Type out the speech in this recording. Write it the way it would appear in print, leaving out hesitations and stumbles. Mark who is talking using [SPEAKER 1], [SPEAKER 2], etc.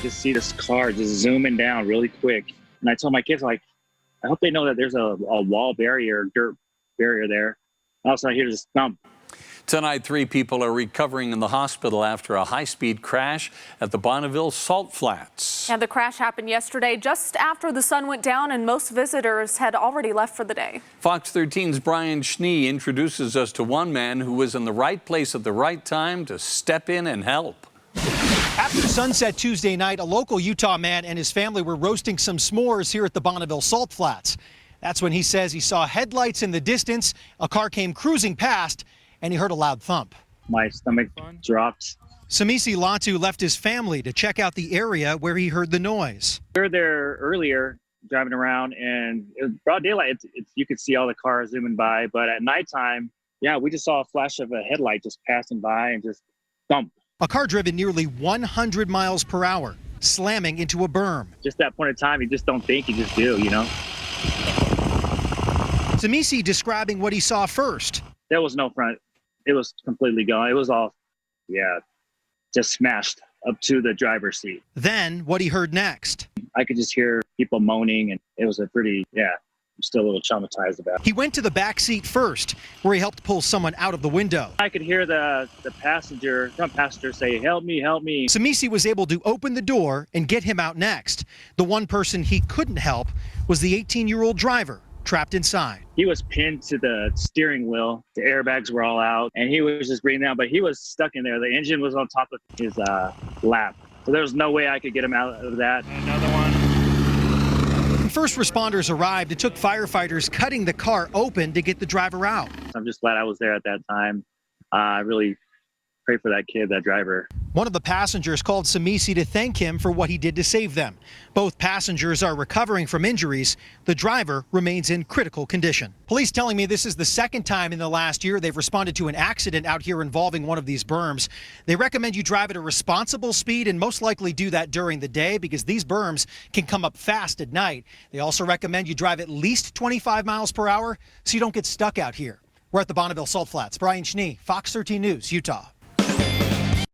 [SPEAKER 1] just see this car just zooming down really quick. And I told my kids, like, I hope they know that there's a wall barrier, dirt barrier there. Also, I hear this thump.
[SPEAKER 2] Tonight, 3 people are recovering in the hospital after a high-speed crash at the Bonneville Salt Flats.
[SPEAKER 3] And the crash happened yesterday just after the sun went down and most visitors had already left for the day.
[SPEAKER 2] Fox 13's Brian Schnee introduces us to one man who was in the right place at the right time to step in and help.
[SPEAKER 4] After sunset Tuesday night, a local Utah man and his family were roasting some s'mores here at the Bonneville Salt Flats. That's when he says he saw headlights in the distance, a car came cruising past, and he heard a loud thump.
[SPEAKER 1] My stomach dropped.
[SPEAKER 4] Semisi Latu left his family to check out the area where he heard the noise.
[SPEAKER 1] We were there earlier driving around, and it was broad daylight. You could see all the cars zooming by, but at nighttime, yeah, we just saw a flash of a headlight just passing by and just thump.
[SPEAKER 4] A car driven nearly 100 miles per hour, slamming into a berm.
[SPEAKER 1] Just that point in time, you just don't think, you just do, you know?
[SPEAKER 4] Semisi describing what he saw first.
[SPEAKER 1] There was no front. It was completely gone. It was all, just smashed up to the driver's seat.
[SPEAKER 4] Then what he heard next.
[SPEAKER 1] I could just hear people moaning, and it was a pretty, I'm still a little traumatized about it.
[SPEAKER 4] He went to the back seat first, where he helped pull someone out of the window.
[SPEAKER 1] I could hear the passenger say, help me, help me.
[SPEAKER 4] Semisi was able to open the door and get him out next. The one person he couldn't help was the 18-year-old driver, trapped inside.
[SPEAKER 1] He was pinned to the steering wheel. The airbags were all out, and he was just breathing down, but he was stuck in there. The engine was on top of his lap. So there was no way I could get him out of that.
[SPEAKER 5] Another one.
[SPEAKER 4] When first responders arrived, it took firefighters cutting the car open to get the driver out.
[SPEAKER 1] I'm just glad I was there at that time. I really pray for that kid, that driver.
[SPEAKER 4] One of the passengers called Semisi to thank him for what he did to save them. Both passengers are recovering from injuries. The driver remains in critical condition. Police telling me this is the second time in the last year they've responded to an accident out here involving one of these berms. They recommend you drive at a responsible speed and most likely do that during the day because these berms can come up fast at night. They also recommend you drive at least 25 miles per hour so you don't get stuck out here. We're at the Bonneville Salt Flats. Brian Schnee, Fox 13 News, Utah.